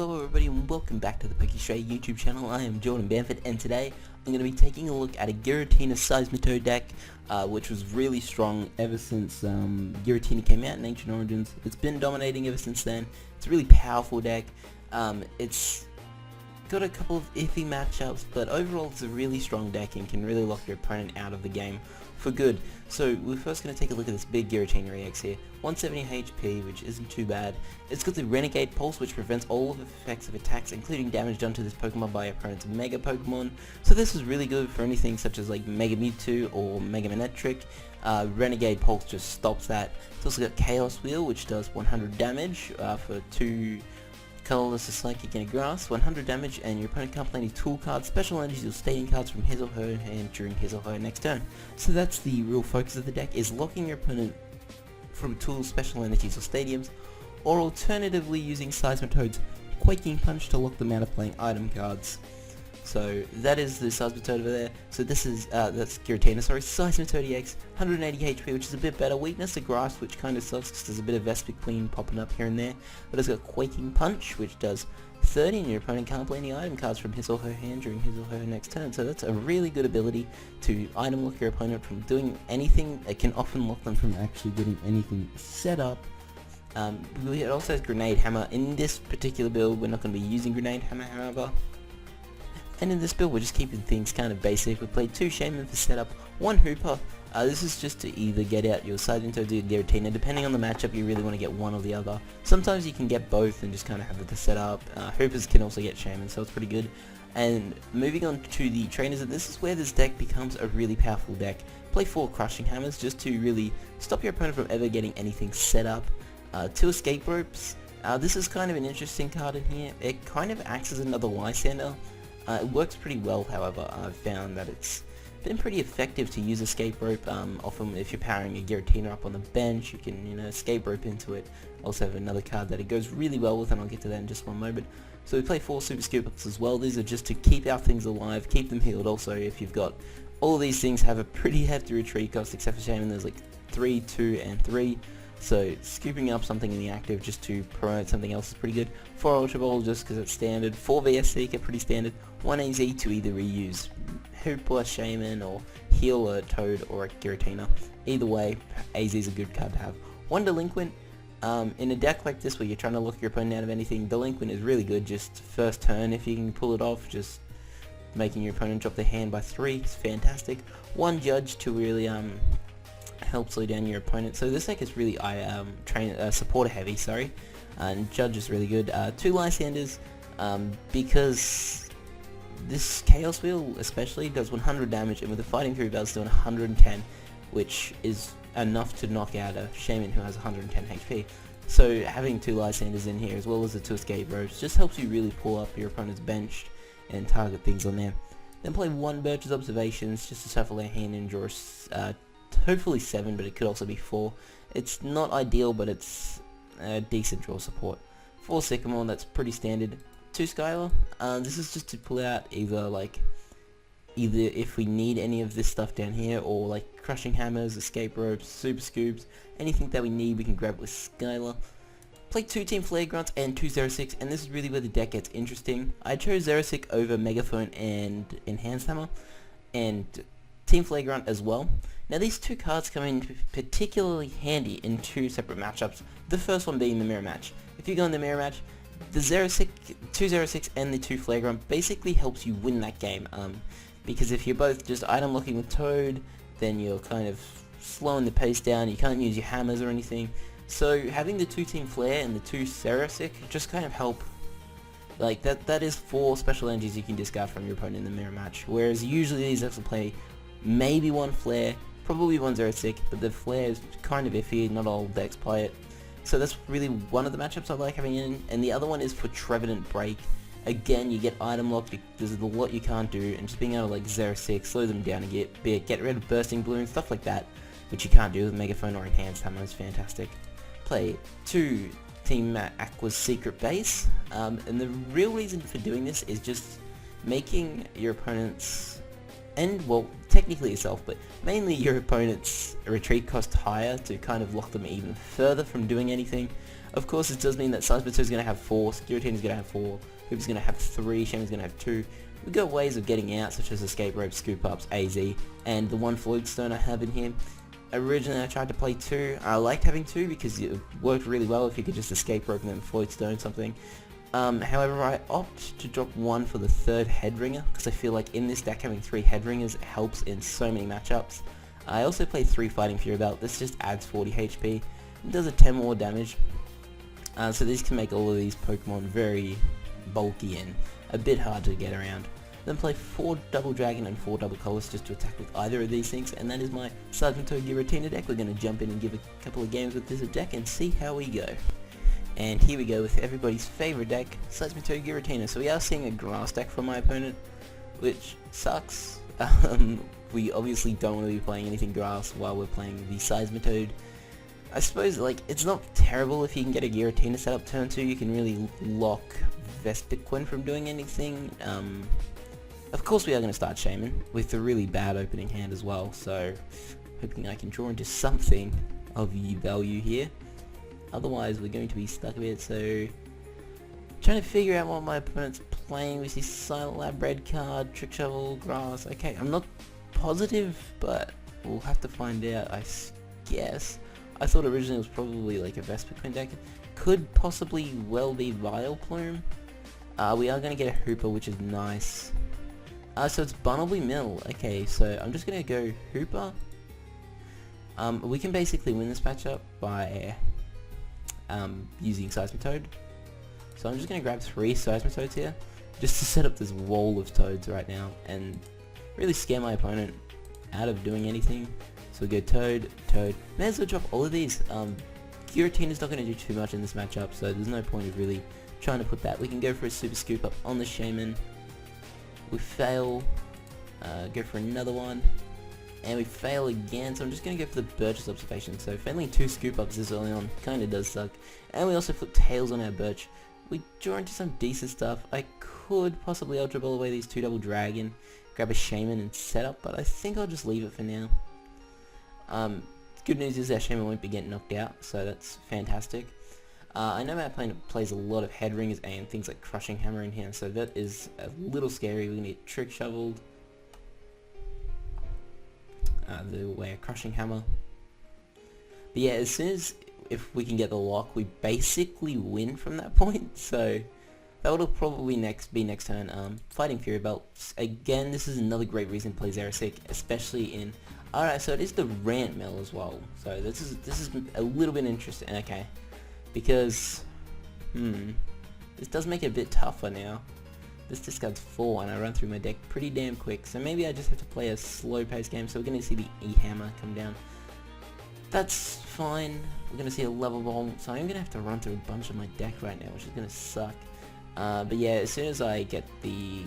Hello everybody and welcome back to the Pokestraya YouTube channel. I am Jordan Bamford and today I'm going to be taking a look at a Giratina Seismitoad deck which was really strong ever since Giratina came out in Ancient Origins. It's been dominating ever since then. It's a really powerful deck. It's got a couple of iffy matchups, but overall it's a really strong deck and can really lock your opponent out of the game for good. So we're first going to take a look at this big Giratina EX here. 170 HP, which isn't too bad. It's got the Renegade Pulse, which prevents all of the effects of attacks, including damage done to this Pokemon by opponent's Mega Pokemon. So this is really good for anything such as like Mega Mewtwo or Mega Manectric. Renegade Pulse just stops that. It's also got Chaos Wheel, which does 100 damage for 2 colorless, a psychic, and a grass, 100 damage, and your opponent can't play any tool cards, special energies, or stadium cards from his or her hand during his or her next turn. So that's the real focus of the deck, is locking your opponent from tools, special energies, or stadiums, or alternatively using Seismitoad's Quaking Punch to lock them out of playing item cards. So that is the Seismitoad over there. So this is, that's Giratina, sorry, Seismitoad EX, 180 HP, which is a bit better. Weakness to Grass, which kind of sucks because there's a bit of Vespiquen popping up here and there. But it's got Quaking Punch, which does 30, and your opponent can't play any item cards from his or her hand during his or her next turn. So that's a really good ability to item lock your opponent from doing anything. It can often lock them from actually getting anything set up. It also has Grenade Hammer. In this particular build, we're not going to be using Grenade Hammer, however. And in this build we're just keeping things kind of basic. We played 2 Shaman for setup, 1 Hooper. This is just to either get out your Seismitoad or Giratina. Depending on the matchup, you really want to get one or the other. Sometimes you can get both and just kind of have it to set up. Hoopers can also get Shaman, so it's pretty good. And moving on to the trainers, and this is where this deck becomes a really powerful deck. Play 4 Crushing Hammers just to really stop your opponent from ever getting anything set up. 2 Escape Ropes. This is kind of an interesting card in here. It kind of acts as another Lysander. It works pretty well, however. I've found that it's been pretty effective to use Escape Rope. Often if you're powering a Giratina up on the bench, you can, Escape Rope into it. Also have another card that it goes really well with, and I'll get to that in just one moment. So we play 4 Super Scoop Ups as well. These are just to keep our things alive, keep them healed. Also, if you've got all these things have a pretty hefty retreat cost, except for Shaman, there's like 3, 2, and 3. So scooping up something in the active just to promote something else is pretty good. 4 Ultra Ball just because it's standard. 4 VS Seeker, pretty standard. 1 AZ to either reuse Hooper, Shaman, or heal a Toad or a Giratina. Either way, AZ is a good card to have. 1 Delinquent. In a deck like this where you're trying to lock your opponent out of anything, Delinquent is really good. Just first turn if you can pull it off, just making your opponent drop their hand by 3 is fantastic. 1 Judge to really help slow down your opponent. So this deck is really supporter heavy, sorry, and Judge is really good. 2 Lysanders, because this Chaos Wheel especially does 100 damage, and with the Fighting Fury does 110, which is enough to knock out a Shaman who has 110 HP. So having 2 Lysanders in here as well as the 2 Escape Ropes just helps you really pull up your opponent's bench and target things on there. Then play 1 Birch's Observations just to shuffle their hand and draw hopefully 7, but it could also be 4. It's not ideal, but it's a decent draw support. 4 Sycamore, that's pretty standard. 2 Skylar, this is just to pull out either if we need any of this stuff down here, or like Crushing Hammers, Escape Ropes, Super Scoops, anything that we need we can grab with Skylar. Play 2 Team Flare Grunts and 2 Xerosic, and this is really where the deck gets interesting. I chose Xerosic over Megaphone and Enhanced Hammer, and Team Flare Grunt as well. Now these 2 cards come in particularly handy in 2 separate matchups, the first one being the mirror match. If you go in the mirror match, the 2 Xerosics and the 2 Flare Grunt basically helps you win that game, because if you're both just item locking with Toad, then you're kind of slowing the pace down, you can't use your hammers or anything. So having the 2 Team Flare and the 2 Xerosic just kind of help. Like that is 4 special energies you can discard from your opponent in the mirror match, whereas usually these decks will play maybe 1 Flare, probably 1 Xerosic, but the Flare is kind of iffy, not all decks play it. So that's really one of the matchups I like having in, and the other one is for Trevenant Break. Again, you get item locked, there's a lot you can't do, and just being able to like Xerosic, slow them down and get rid of Bursting Balloon, stuff like that, which you can't do with Megaphone or Enhanced Hammer, is fantastic. Play 2 Team Aqua's Secret Base, and the real reason for doing this is just making your opponent's, and well, technically yourself, but mainly your opponent's retreat cost higher to kind of lock them even further from doing anything. Of course, it does mean that Seismitoad is going to have 4, Giratina is going to have 4, Hooper's going to have 3, Shaman's going to have 2. We've got ways of getting out, such as escape ropes, scoop ups, AZ, and the one Floyd Stone I have in here. Originally I tried to play 2. I liked having 2 because it worked really well if you could just escape rope and then Floyd Stone something. However, I opt to drop 1 for the 3rd Headringer because I feel like in this deck having 3 Headringers helps in so many matchups. I also play 3 Fighting Fury Belt. This just adds 40 HP. It does a 10 more damage. So this can make all of these Pokemon very bulky and a bit hard to get around. Then play 4 Double Dragon and 4 Double Colors just to attack with either of these things, and that is my Seismitoad Giratina deck. We're going to jump in and give a couple of games with this deck and see how we go. And here we go with everybody's favourite deck, Seismitoad Giratina. So we are seeing a grass deck from my opponent, which sucks. We obviously don't want to be playing anything grass while we're playing the Seismitoad. I suppose, like, it's not terrible if you can get a Giratina set up turn 2. You can really lock Vespiquen from doing anything. Of course we are going to start Shaman with a really bad opening hand as well, so hoping I can draw into something of value here. Otherwise we're going to be stuck a bit, so trying to figure out what my opponent's playing. We see Silent Lab, red card, Trick Shovel, grass. Okay, I'm not positive, but we'll have to find out, I guess. I thought originally it was probably like a Vespiquen deck. Could possibly well be Vileplume. We are going to get a Hooper, which is nice. So it's Bunnelby Mill. Okay, so I'm just going to go Hooper. We can basically win this matchup by using Seismitoad. So I'm just going to grab 3 Seismitoads here, just to set up this wall of Toads right now, and really scare my opponent out of doing anything. So we go Toad, Toad. May as well drop all of these. Giratina's not going to do too much in this matchup, so there's no point of really trying to put that. We can go for a Super Scoop Up on the Shaman. We fail, go for another one, and we fail again, so I'm just going to go for the Birch's Observation. So failing 2 Scoop Ups this early on kind of does suck. And we also flip Tails on our Birch. We draw into some decent stuff. I could possibly Ultra Ball away these 2 Double Dragon, grab a Shaman and set up, but I think I'll just leave it for now. Good news is our Shaman won't be getting knocked out, so that's fantastic. I know my opponent plays a lot of Headringers and things like Crushing Hammer in here, so that is a little scary. We're going to get Trick Shoveled. The way a Crushing Hammer. But yeah, as soon as if we can get the lock, we basically win from that point, so that will probably be next turn. Fighting Fury Belts. Again, this is another great reason to play Xerasic, especially in... Alright, so it is the Rant Mill as well, so this is a little bit interesting. Okay. Because, this does make it a bit tougher now. This discards 4 and I run through my deck pretty damn quick, so maybe I just have to play a slow paced game. So we're going to see the E-Hammer come down. That's fine. We're going to see a level ball, so I'm going to have to run through a bunch of my deck right now, which is going to suck. But yeah, as soon as I get the,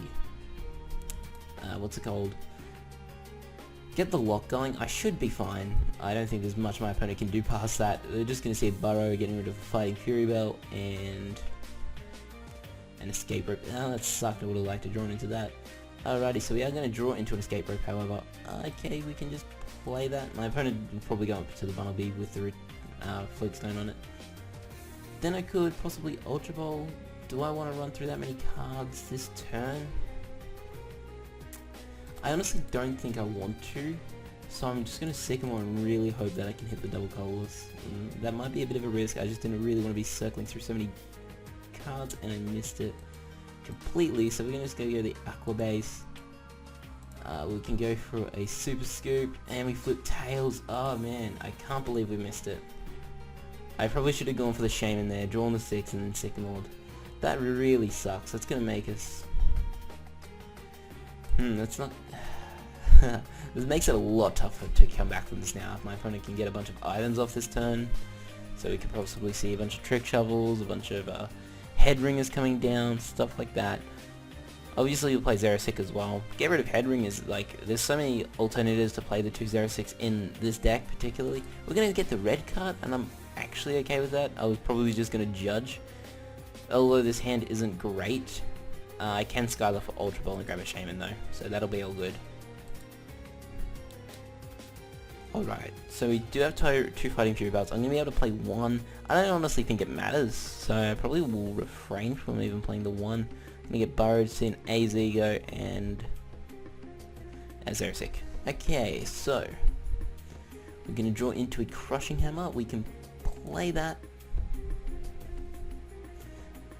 get the lock going, I should be fine. I don't think there's much my opponent can do past that. They're just going to see a Burrow getting rid of a Fighting Fury Belt and an Escape Rope. Oh, that sucked. I would have liked to draw into that. Alrighty, so we are going to draw into an Escape Rope, however. Okay, we can just play that. My opponent will probably go up to the Bunnelby with the Float Stone on it. Then I could possibly Ultra Ball. Do I want to run through that many cards this turn? I honestly don't think I want to, so I'm just going to Sycamore and really hope that I can hit the double colors. That might be a bit of a risk. I just didn't really want to be circling through so many cards, and I missed it completely, so we're going to just go the Aqua Base. We can go for a Super Scoop, and we flip Tails. Oh man, I can't believe we missed it. I probably should have gone for the Shaman there, drawn the 6 and then Sycamore. That really sucks. That's going to make us... that's not... This makes it a lot tougher to come back from this now. If my opponent can get a bunch of items off this turn, so we could possibly see a bunch of Trick Shovels, a bunch of Headringers coming down, stuff like that. Obviously we'll play Xerasic as well. Get rid of Headringers, like, there's so many alternatives to play the 2 Xerasics in this deck particularly. We're going to get the red card, and I'm actually okay with that. I was probably just going to judge. Although this hand isn't great, I can Skylar for Ultra Ball and grab a Shaman though, so that'll be all good. Alright, so we do have two Fighting Fury belts. I'm going to be able to play one. I don't honestly think it matters, so I probably will refrain from even playing the one. I'm going to get Burrowed, Sin, Azego, and Azersic. Okay, so we're going to draw into a Crushing Hammer. We can play that.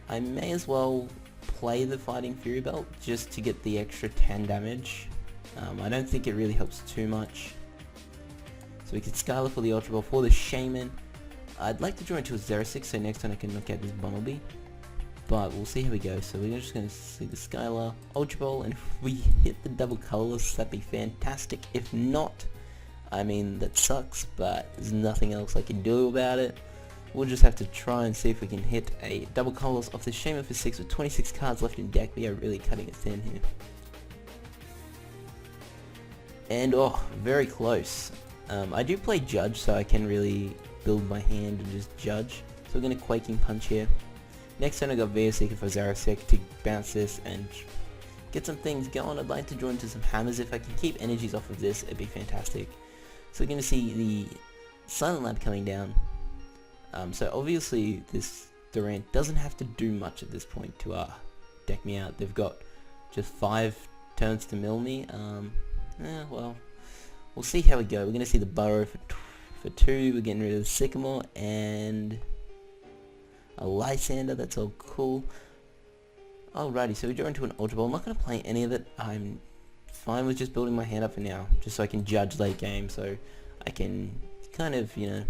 I may as well play the Fighting Fury belt just to get the extra 10 damage. I don't think it really helps too much. So we can Skylar for the Ultra Ball. For the Shaman, I'd like to draw into a Xerosic so next time I can knock out this Bumblebee. But we'll see how we go. So we're just going to see the Skylar, Ultra Ball, and if we hit the double colorless, that'd be fantastic. If not, I mean, that sucks, but there's nothing else I can do about it. We'll just have to try and see if we can hit a double colorless off the Shaman for 6 with 26 cards left in deck. We are really cutting it thin here. And oh, very close. I do play Judge, so I can really build my hand and just judge. So we're going to Quaking Punch here. Next turn I got Veerseeker for Xerosic to bounce this and get some things going. I'd like to draw into some hammers. If I can keep energies off of this, it'd be fantastic. So we're going to see the Silent Lab coming down. So obviously this Durant doesn't have to do much at this point to deck me out. They've got just 5 turns to mill me. Well, we'll see how we go. We're going to see the Burrow for 2. We're getting rid of the Sycamore and a Lysander. That's all cool. Alrighty, so we draw into an Ultra Ball. I'm not going to play any of it. I'm fine with just building my hand up for now, just so I can judge late game, so I can kind of, you know,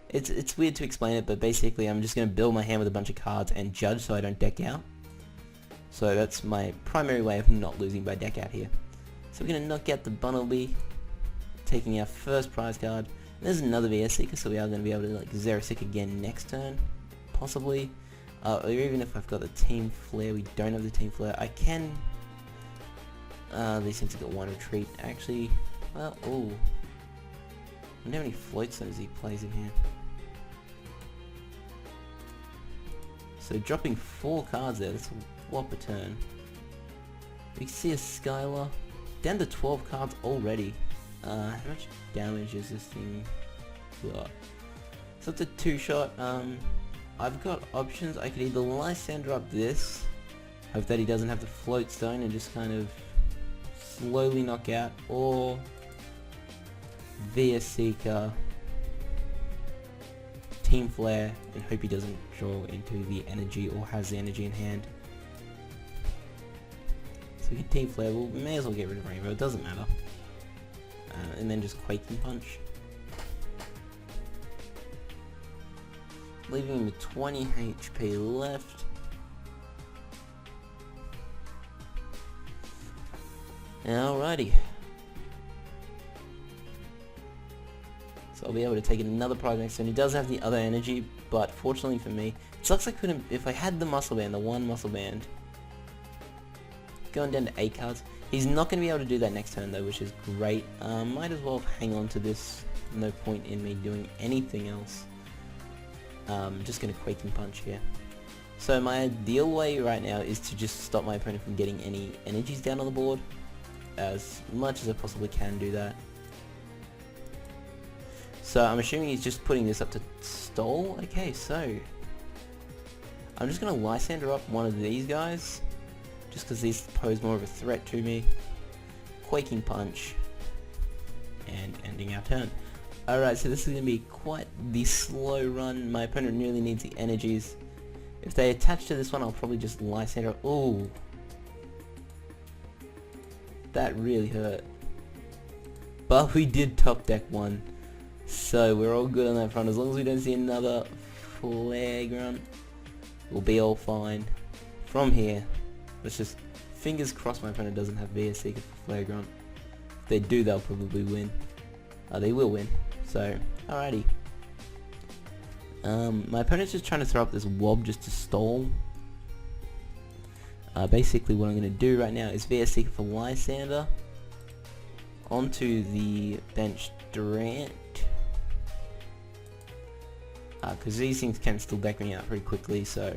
it's weird to explain it, but basically I'm just going to build my hand with a bunch of cards and judge so I don't deck out. So that's my primary way of not losing by deck out here. So we're going to knock out the Bumblebee, taking our first prize card. And there's another VS Seeker, so we are going to be able to like Xerosic again next turn, possibly. Or even if I've got the Team Flare, we don't have the Team Flare. I can. These things have got 1 retreat. Actually, well, oh, I wonder how many Float Stones he plays in here. So dropping 4 cards there. That's a whopper turn. We can see a Skylar. Down to 12 cards already. How much damage is this thing got? So it's a 2-shot. I've got options. I could either Lysander up this, hope that he doesn't have the Float Stone and just kind of slowly knock out, or VS Seeker, Team Flare, and hope he doesn't draw into the energy or has the energy in hand. So we can Team Flare, well, we may as well get rid of Rainbow, it doesn't matter. And then just Quaking Punch. Leaving him with 20 HP left. Alrighty. So I'll be able to take another prize next turn. He does have the other energy, but fortunately for me, it sucks I couldn't, if I had the Muscle Band, the 1 Muscle Band, going down to 8 cards. He's not going to be able to do that next turn though, which is great. Might as well hang on to this. No point in me doing anything else. Just going to Quaking Punch here. So my ideal way right now is to just stop my opponent from getting any energies down on the board. As much as I possibly can do that. So I'm assuming he's just putting this up to stall. Okay, so I'm just going to Lysander up one of these guys. Just because these pose more of a threat to me. Quaking Punch. And ending our turn. Alright, so this is going to be quite the slow run. My opponent really needs the energies. If they attach to this one, I'll probably just Lysander. Ooh. That really hurt. But we did top deck 1. So we're all good on that front. As long as we don't see another Flagrant, we'll be all fine. From here, let's just fingers crossed my opponent doesn't have VS Seeker for Flagrant. If they do, they'll probably win. They will win. So, alrighty. My opponent's just trying to throw up this Wob just to stall. Basically what I'm going to do right now is VS Seeker for Lysander. Onto the bench Durant. Because these things can still deck me out pretty quickly, so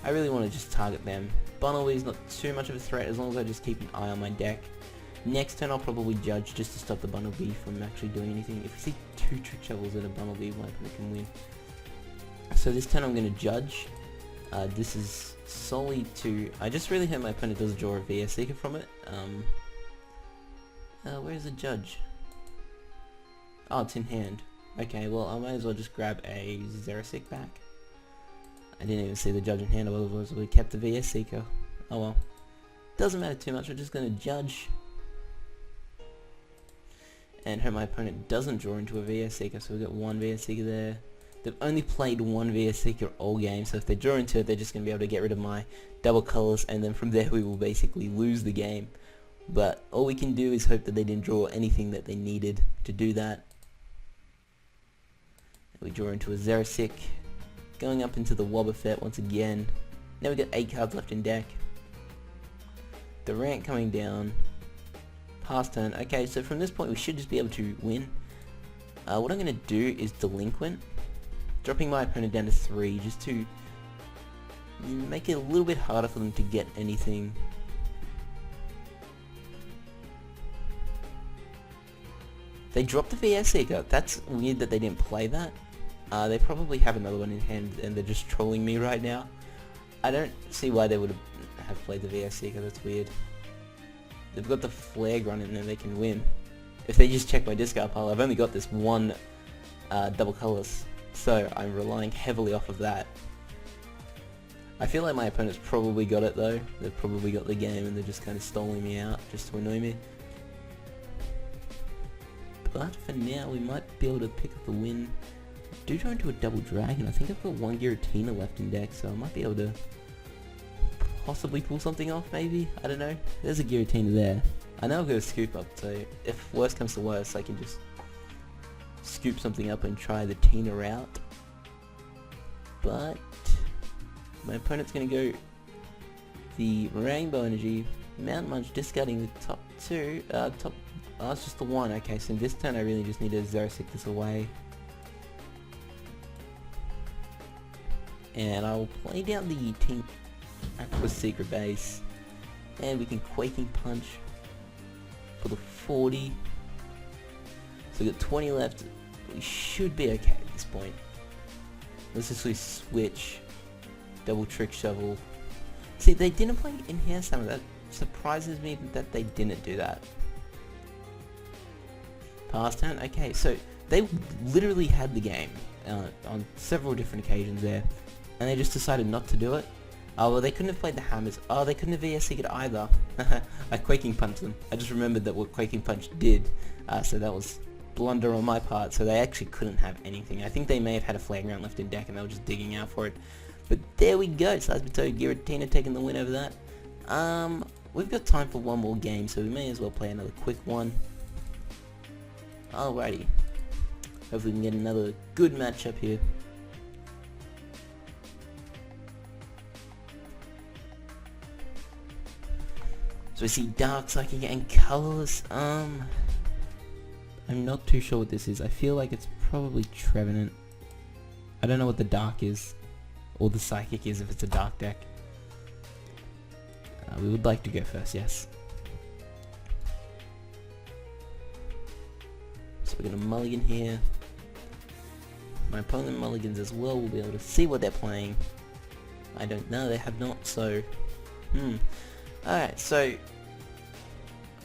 I really want to just target them. Bunnelby's not too much of a threat as long as I just keep an eye on my deck. Next turn I'll probably judge just to stop the Bumblebee from actually doing anything. If we see 2 Trick Shovels and a Bumblebee, my opponent can win. So this turn I'm going to judge. This is solely to... I just really hope my opponent does draw a VS Seeker from it. Where's the judge? Oh, it's in hand. Okay, well I might as well just grab a Xerosic back. I didn't even see the judge in hand, otherwise we kept the VS Seeker. Oh well. Doesn't matter too much, we're just going to judge. And hope my opponent doesn't draw into a VS Seeker, so we've got 1 VS Seeker there. They've only played 1 VS Seeker all game, so if they draw into it, they're just going to be able to get rid of my double colors, and then from there we will basically lose the game. But all we can do is hope that they didn't draw anything that they needed to do that. We draw into a Xerosic, going up into the Wobbuffet once again. Now we've got 8 cards left in deck. The rank coming down. Pass turn. Okay, so from this point we should just be able to win. What I'm going to do is Delinquent, dropping my opponent down to 3 just to make it a little bit harder for them to get anything. They dropped the VS Seeker. That's weird that they didn't play that. They probably have another one in hand and they're just trolling me right now. I don't see why they would have played the VS Seeker, that's weird. They've got the Flare Grunt in there, they can win. If they just check my discard pile, I've only got this 1 double colors, so I'm relying heavily off of that. I feel like my opponent's probably got it though. They've probably got the game and they're just kind of stalling me out just to annoy me. But for now we might be able to pick up the win. I do draw into a double dragon. I think I've got 1 Giratina left in deck, so I might be able to possibly pull something off maybe. I don't know. There's a Giratina there. I know I've got a scoop up, so if worst comes to worst I can just scoop something up and try the Tina route. But my opponent's going to go the Rainbow Energy, Mount Munch, discarding the top 2, oh, it's just the 1. Okay, so this turn I really just need to Xerosic this away. And I'll play down the Team Aqua Secret Base, and we can Quaking Punch for the 40. So we've got 20 left. We should be okay at this point. Let's just switch. Double Trick Shovel. See, they didn't play in here some. That surprises me that they didn't do that. Pass turn. Okay, so they literally had the game on several different occasions there, and they just decided not to do it. Oh, well, they couldn't have played the hammers. Oh, they couldn't have VS Seeked either. I Quaking Punched them. I just remembered that what Quaking Punch did, so that was blunder on my part, so they actually couldn't have anything. I think they may have had a Flag Round left in deck and they were just digging out for it. But there we go, Seismitoad, Giratina taking the win over that. We've got time for one more game, so we may as well play another quick one. Alrighty. Hopefully we can get another good matchup here. So we see Dark, Psychic, and Colorless. I'm not too sure what this is. I feel like it's probably Trevenant. I don't know what the Dark is, or the Psychic is if it's a Dark deck. We would like to go first, yes. So we're going to mulligan here. My opponent mulligans as well. We'll be able to see what they're playing. I don't know, they have not, so... Alright, so...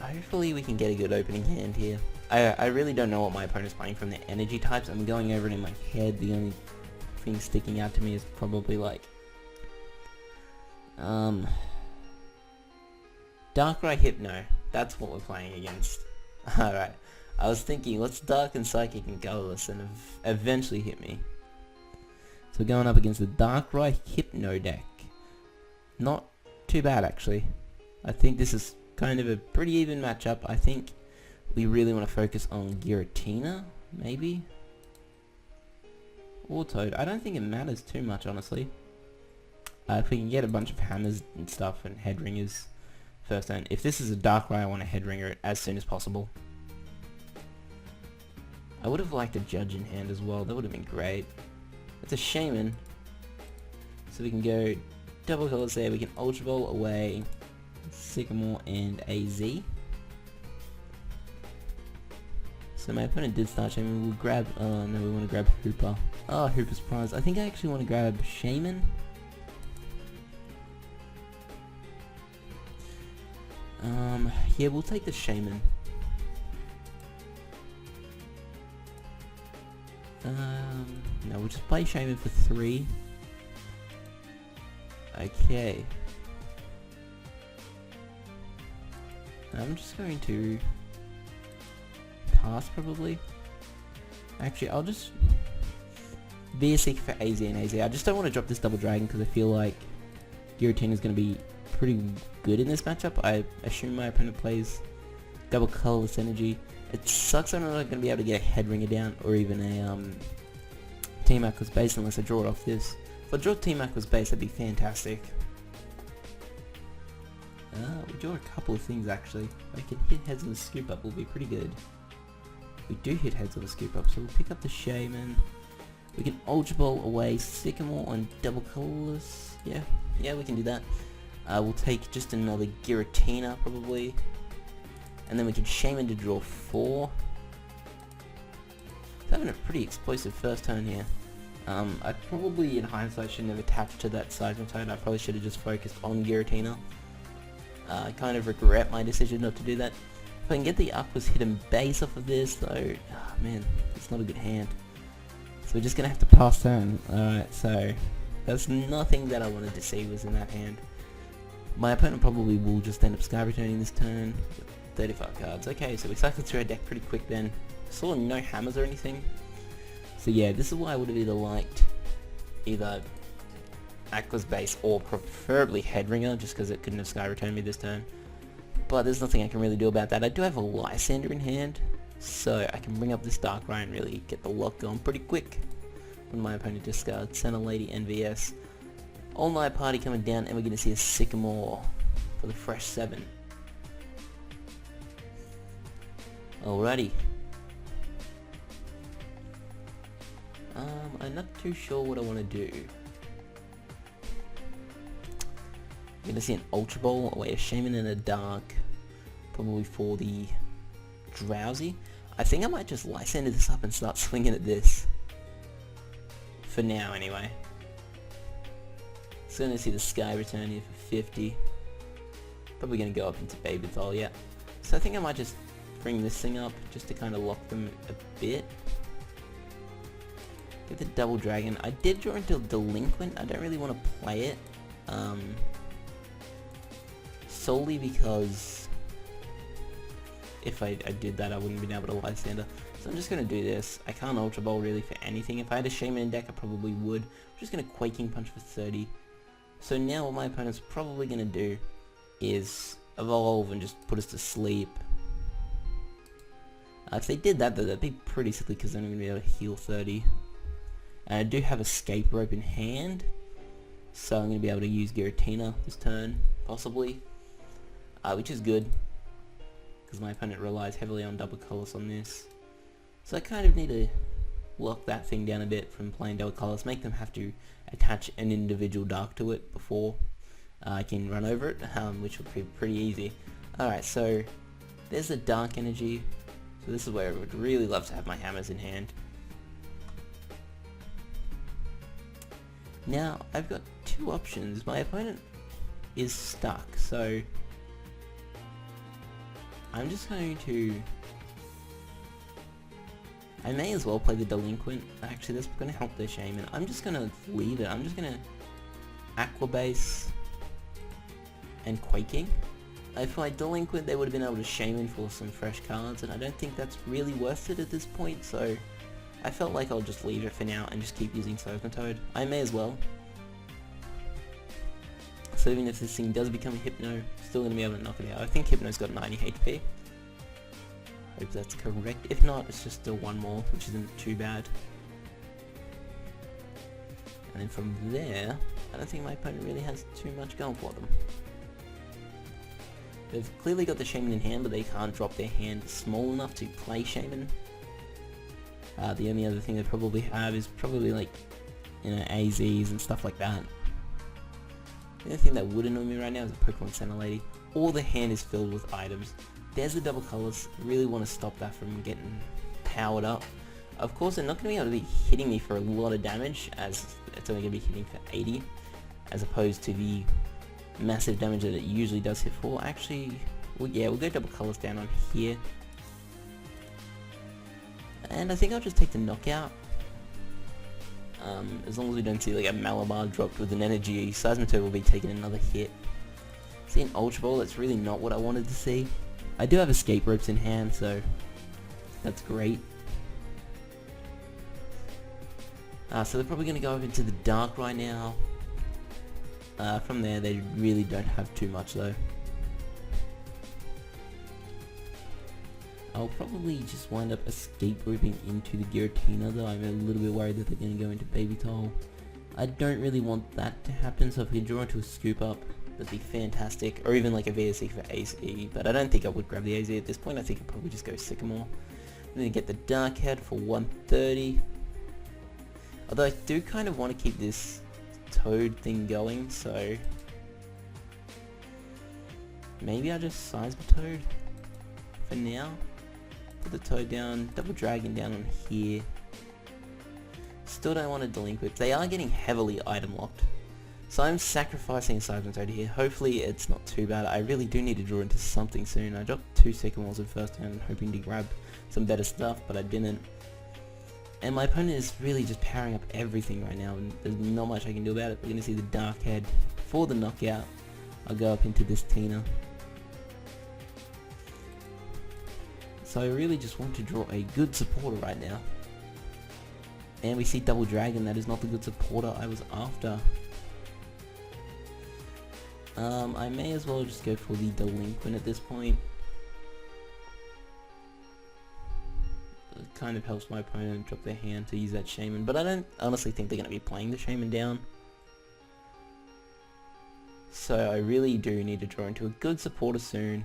hopefully we can get a good opening hand here. I really don't know what my opponent's playing from their energy types. I'm going over it in my head. The only thing sticking out to me is probably like... Darkrai Hypno. That's what we're playing against. Alright. I was thinking, let's Dark and Psychic and Colorless and eventually hit me. So we're going up against the Darkrai Hypno deck. Not too bad actually. I think this is kind of a pretty even matchup. I think we really want to focus on Giratina, maybe? Or Toad. I don't think it matters too much, honestly. If we can get a bunch of hammers and stuff and head ringers first turn. If this is a Darkrai, I want to head ringer it as soon as possible. I would have liked a Judge in hand as well. That would have been great. It's a Shaman. So we can go double colors there. We can Ultra Ball away Sycamore and AZ. So my opponent did start Shaman. We'll grab, no, we want to grab Hooper. Oh, Hooper's prize. I think I actually want to grab Shaman. Yeah, we'll take the Shaman. No, we'll just play Shaman for 3. Okay. I'm just going to pass probably. Actually, I'll just be a seeker for AZ and AZ. I just don't want to drop this double dragon because I feel like Giratina is going to be pretty good in this matchup. I assume my opponent plays double colorless energy. It sucks I'm not going to be able to get a head ringer down or even a Team Aqua's base unless I draw it off this. If I draw Team Aqua's base, that'd be fantastic. We draw a couple of things actually. If I can hit heads on the scoop up, will be pretty good. We do hit heads on the scoop up, so we'll pick up the Shaman. We can Ultra Ball away Sycamore on double colorless. Yeah, we can do that. We'll take just another Giratina probably, and then we can Shaman to draw 4. It's having a pretty explosive first turn here. I probably, in hindsight, shouldn't have attached to that Seismitoad. I probably should have just focused on Giratina. I kind of regret my decision not to do that. If I can get the Aqua's hidden base off of this, though, oh man, it's not a good hand. So we're just gonna have to pass turn. Alright, so that's nothing that I wanted to see was in that hand. My opponent probably will just end up sky returning this turn. 35 cards. Okay, so we cycled through our deck pretty quick then. Saw no hammers or anything. So yeah, this is why I would have either liked either Aqua's base or preferably Headringer, just because it couldn't have sky returned me this turn. But there's nothing I can really do about that. I do have a Lysander in hand, so I can bring up this Darkrai and really get the lock going pretty quick when my opponent discards Senna Lady NVS. All Night Party coming down, and we're going to see a Sycamore for the fresh 7. Alrighty. I'm not too sure what I want to do. I'm going to see an Ultra Ball away a Shaman and a Dark, probably for the Drowsy. I think I might just Lysander this up and start swinging at this. For now, anyway. So going to see the Sky return here for 50. Probably going to go up into Babythol, yeah. So I think I might just bring this thing up just to kind of lock them a bit. Get the Double Dragon. I did draw into Delinquent. I don't really want to play it. Solely because if I did that, I wouldn't be able to Lysander. So I'm just going to do this. I can't Ultra Ball really for anything. If I had a Shaman in deck, I probably would. I'm just going to Quaking Punch for 30. So now what my opponent's probably going to do is evolve and just put us to sleep. If they did that, though, that'd be pretty silly because then I'm going to be able to heal 30. And I do have Escape Rope in hand, so I'm going to be able to use Giratina this turn, possibly. Which is good, because my opponent relies heavily on double colors on this. So I kind of need to lock that thing down a bit from playing double colors, make them have to attach an individual Dark to it before I can run over it, which will be pretty easy. Alright, so there's the Dark Energy. So this is where I would really love to have my hammers in hand. Now, I've got 2 options. My opponent is stuck, so I'm just going to... I may as well play the Delinquent. Actually, that's going to help the Shaman. I'm just going to leave it. I'm just going to Aqua Base and Quaking. If I Delinquent, they would have been able to Shaman for some fresh cards, and I don't think that's really worth it at this point, so I felt like I'll just leave it for now and just keep using Seismitoad. I may as well. So even if this thing does become a Hypno, still going to be able to knock it out. I think Hypno's got 90 HP. Hope that's correct. If not, it's just still 1 more, which isn't too bad. And then from there, I don't think my opponent really has too much going for them. They've clearly got the Shaman in hand, but they can't drop their hand small enough to play Shaman. The only other thing they probably have is probably like, you know, AZs and stuff like that. The only thing that would annoy me right now is a Pokemon Senna Lady. All the hand is filled with items. There's the double colors. I really want to stop that from getting powered up. Of course, they're not going to be able to be hitting me for a lot of damage, as it's only going to be hitting for 80, as opposed to the massive damage that it usually does hit for. Actually, well, yeah, we'll go double colors down on here. And I think I'll just take the knockout. As long as we don't see like a Malabar dropped with an energy, Seismitoad will be taking another hit. See an Ultra Ball, that's really not what I wanted to see. I do have escape ropes in hand, so that's great. So they're probably going to go over into the dark right now. From there, they really don't have too much though. I'll probably just wind up escape roping into the Giratina though. I'm a little bit worried that they're going to go into Baby Toll. I don't really want that to happen, so if we can draw into a scoop up, that'd be fantastic. Or even like a VSC for AZ, but I don't think I would grab the AZ at this point. I think I'd probably just go Sycamore. I'm going to get the Dark Head for 130. Although I do kind of want to keep this Toad thing going, so maybe I'll just Seismitoad for now. Put the Toad down, double Dragon down on here. Still don't want to delinquent. They are getting heavily item locked. So I'm sacrificing a Seismitoad here. Hopefully it's not too bad. I really do need to draw into something soon. I dropped 2 Sycamores in first turn hoping to grab some better stuff, but I didn't. And my opponent is really just powering up everything right now, and there's not much I can do about it. We're going to see the Dark Head for the knockout. I'll go up into this Tina. So I really just want to draw a good supporter right now. And we see Double Dragon, that is not the good supporter I was after. I may as well just go for the Delinquent at this point. It kind of helps my opponent drop their hand to use that Shaman, but I don't honestly think they're going to be playing the Shaman down. So I really do need to draw into a good supporter soon.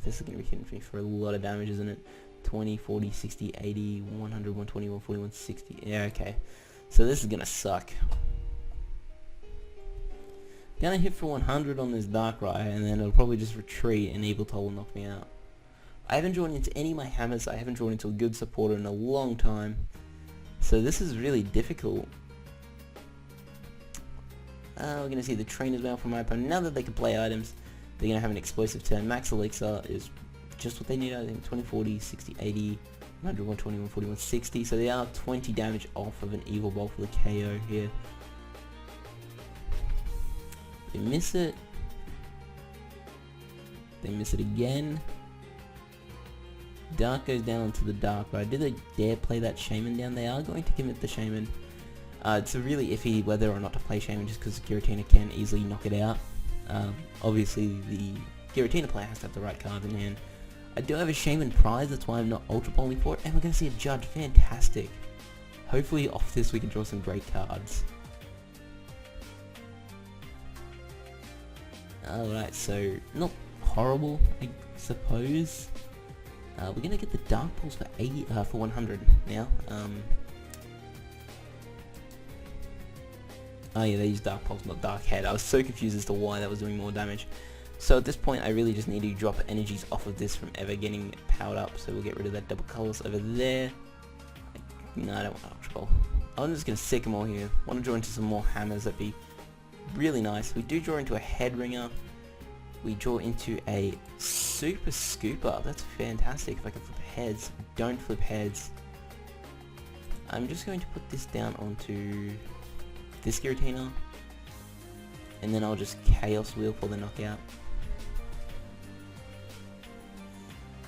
This is going to be hitting me for a lot of damage, isn't it? 20, 40, 60, 80, 100, 120, 140, 160. Yeah, okay. So this is going to suck. Gonna hit for 100 on this Darkrai, and then it'll probably just retreat, and Evil Toll will knock me out. I haven't drawn into any of my hammers. I haven't drawn into a good supporter in a long time. So this is really difficult. We're going to see the Trainer's Mail from my opponent. Now that they can play items, they're going to have an explosive turn. Max Elixir is just what they need, I think. 20, 40, 60, 80, 100, 120, 140, 160. So they are 20 damage off of an Evil Ball for the KO here. They miss it. They miss it again. Dark goes down onto the Darkrai. Did they dare play that Shaman down? They are going to commit the Shaman. It's really iffy whether or not to play Shaman, just because Giratina can easily knock it out. Obviously the Giratina player has to have the right card in hand. I do have a Shaman prize, that's why I'm not Ultra Balling for it, and we're going to see a Judge. Fantastic. Hopefully off this we can draw some great cards. Alright, so not horrible, I suppose. We're gonna get the Dark Pulse for 80, for 100 now. Oh yeah, they use Dark Pulse, not Dark Head. I was so confused as to why that was doing more damage. So at this point, I really just need to drop energies off of this from ever getting powered up. So we'll get rid of that double colors over there. No, I don't want Ultra Ball. I'm just gonna Sycamore here. Want to draw into some more hammers. That'd be really nice. We do draw into a Head Ringer. We draw into a Super Scooper. That's fantastic. If I can flip heads, don't flip heads. I'm just going to put this down onto this Giratina, and then I'll just Chaos Wheel for the knockout.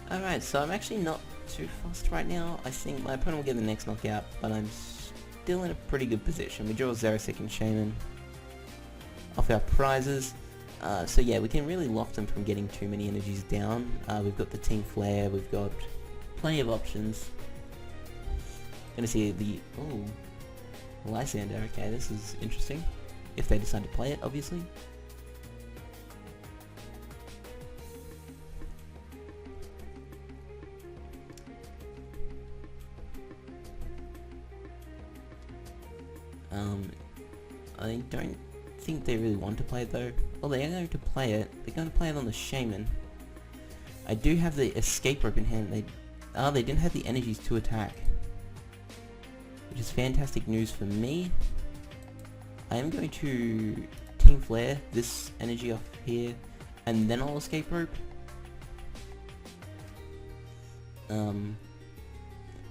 Alright, so I'm actually not too fussed right now. I think my opponent will get the next knockout, but I'm still in a pretty good position. We draw a 0-second Shaman off our prizes. So yeah, we can really lock them from getting too many energies down. We've got the Team Flare, we've got plenty of options. Gonna see the, oh, Lysander, okay, this is interesting. If they decide to play it, obviously. I don't think they really want to play it though. Well, they are going to play it. They're going to play it on the Shaman. I do have the escape rope in hand. They didn't have the energies to attack, which is fantastic news for me. I am going to Team Flare this energy off here, and then I'll escape rope.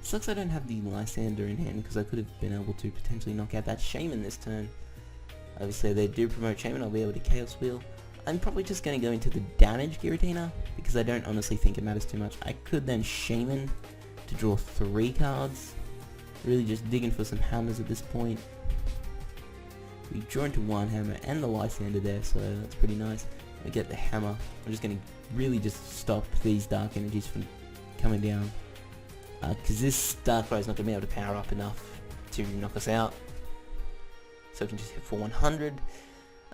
Sucks I don't have the Lysander in hand, because I could have been able to potentially knock out that Shaman this turn. Obviously they do promote Shaman, I'll be able to Chaos Wheel. I'm probably just going to go into the damage Giratina, because I don't honestly think it matters too much. I could then Shaman to draw 3 cards. Really just digging for some hammers at this point. We draw into 1 hammer and the Lysander there, so that's pretty nice. We get the hammer. I'm just going to really just stop these dark energies from coming down. Because this Darkrai is not going to be able to power up enough to knock us out. So we can just hit for 100.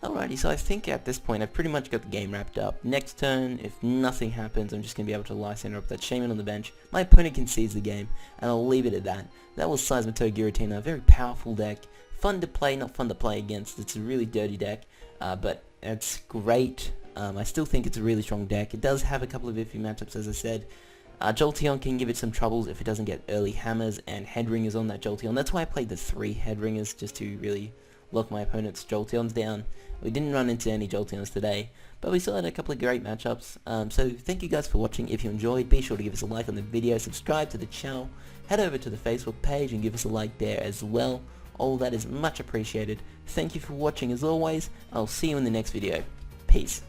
Alrighty, so I think at this point I've pretty much got the game wrapped up. Next turn, if nothing happens, I'm just going to be able to Lysander up that Shaman on the bench. My opponent concedes the game, and I'll leave it at that. That was Seismitoad Giratina, a very powerful deck. Fun to play, not fun to play against. It's a really dirty deck, but it's great. I still think it's a really strong deck. It does have a couple of iffy matchups, as I said. Jolteon can give it some troubles if it doesn't get early hammers and headringers on that Jolteon. That's why I played the 3 headringers, just to really lock my opponent's Jolteons down. We didn't run into any Jolteons today, but we still had a couple of great matchups. So thank you guys for watching. If you enjoyed, be sure to give us a like on the video, subscribe to the channel, head over to the Facebook page and give us a like there as well. All that is much appreciated. Thank you for watching as always. I'll see you in the next video. Peace.